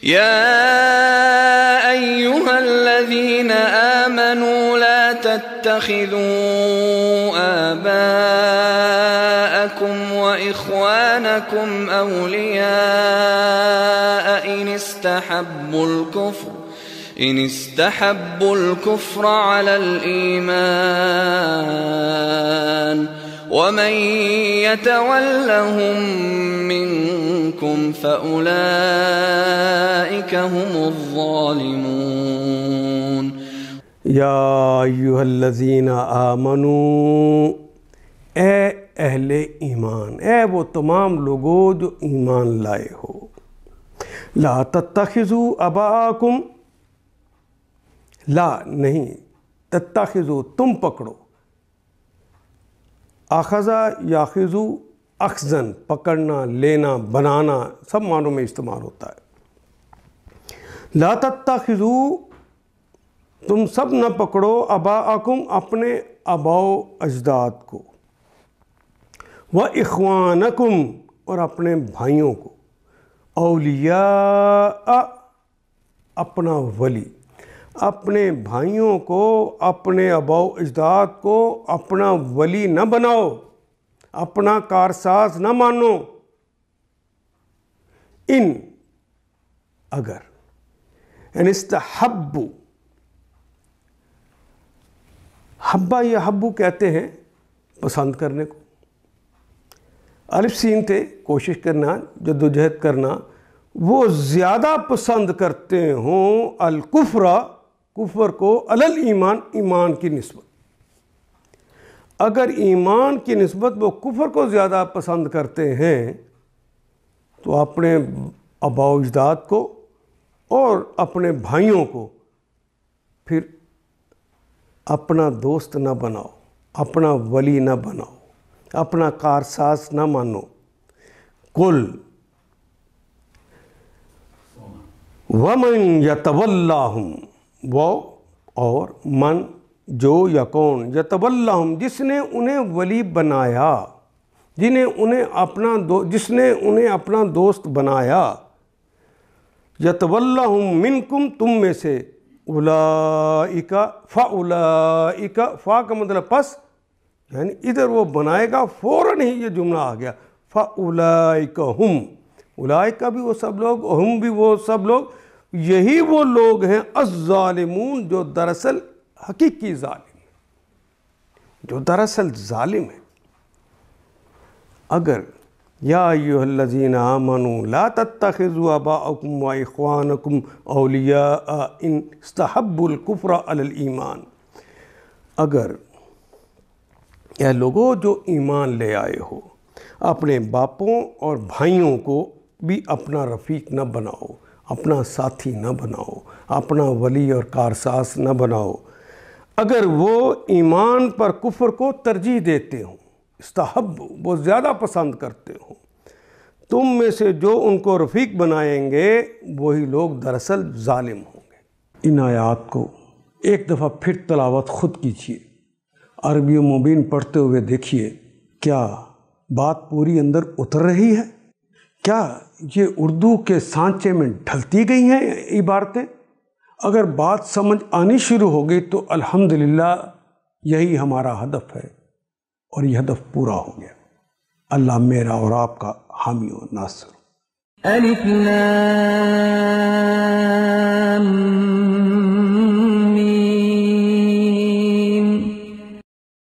يا أيها الذين آمنوا لا تتخذوا آباءكم وإخوانكم أولياء إن استحبوا الكفر على الإيمان ومن يتولهم منكم فأولئك هم الظالمون یا ایھا الذین آمنوا، اے اہل ایمان، اے وہ تمام لوگوں جو ایمان لائے ہو، لا تتخذوا آباءکم، لا نہیں، تتخذوا تم پکڑو، اخذا یاخذو اخذن پکڑنا، لینا، بنانا، سب معنوں میں استعمال ہوتا ہے۔ لا تتخذوا تم سب نہ پکڑو آباءکم اپنے آباء و اجداد کو، وَإِخْوَانَكُمْ اور اپنے بھائیوں کو، اولیاء اپنا ولی، اپنے بھائیوں کو، اپنے آباء و اجداد کو اپنا ولی نہ بناؤ، اپنا کارساز نہ مانو۔ ان اگر، ان استحبوا، حبا یا حبو کہتے ہیں پسند کرنے کو، الف سین تھے، کوشش کرنا، جدوجہد کرنا، وہ زیادہ پسند کرتے ہوں الکفر، کفر کو، علی الایمان، ایمان کی نسبت۔ اگر ایمان کی نسبت وہ کفر کو زیادہ پسند کرتے ہیں تو اپنے آباء و اجداد کو اور اپنے بھائیوں کو پھر اپنا دوست نہ بناؤ، اپنا ولی نہ بناؤ، اپنا کارساز نہ مانو۔ قل ومن یتولاہم، وہ اور من جو یا کون، یتولاہم جس نے انہیں ولی بنایا، جس نے انہیں اپنا دوست بنایا، یتولاہم منکم تم میں سے، اولئک فاولئک، فا کا مطلب پس، یعنی ادھر وہ بنائے گا فوراً ہی یہ جملہ آ گیا، فاولئک ہم، اولئک بھی وہ سب لوگ، ہم بھی وہ سب لوگ، یہی وہ لوگ ہیں الظالمون جو دراصل حقیقی ظالم ہیں، جو دراصل ظالم ہیں۔ اگر یا ایھا الذین آمنوا لا تتخذوا آباءکم واخوانکم اولیاء ان استحبوا الکفر علی الایمان، اگر اے لوگوں جو ایمان لے آئے ہو، اپنے باپوں اور بھائیوں کو بھی اپنا رفیق نہ بناؤ، اپنا ساتھی نہ بناؤ، اپنا ولی اور کارساز نہ بناؤ، اگر وہ ایمان پر کفر کو ترجیح دیتے ہوں، استحب وہ زیادہ پسند کرتے ہوں، تم میں سے جو ان کو رفیق بنائیں گے وہی لوگ دراصل ظالم ہوں گے۔ ان آیات کو ایک دفعہ پھر تلاوت خود کیجیے، عربی و مبین پڑھتے ہوئے دیکھیے، کیا بات پوری اندر اتر رہی ہے؟ کیا یہ اردو کے سانچے میں ڈھلتی گئی ہیں عبارتیں؟ اگر بات سمجھ آنی شروع ہو گئی تو الحمدللہ یہی ہمارا ہدف ہے، اور یہ ہدف پورا ہو گیا۔ اللہ میرا اور آپ کا حامی و ناصر۔ الف لام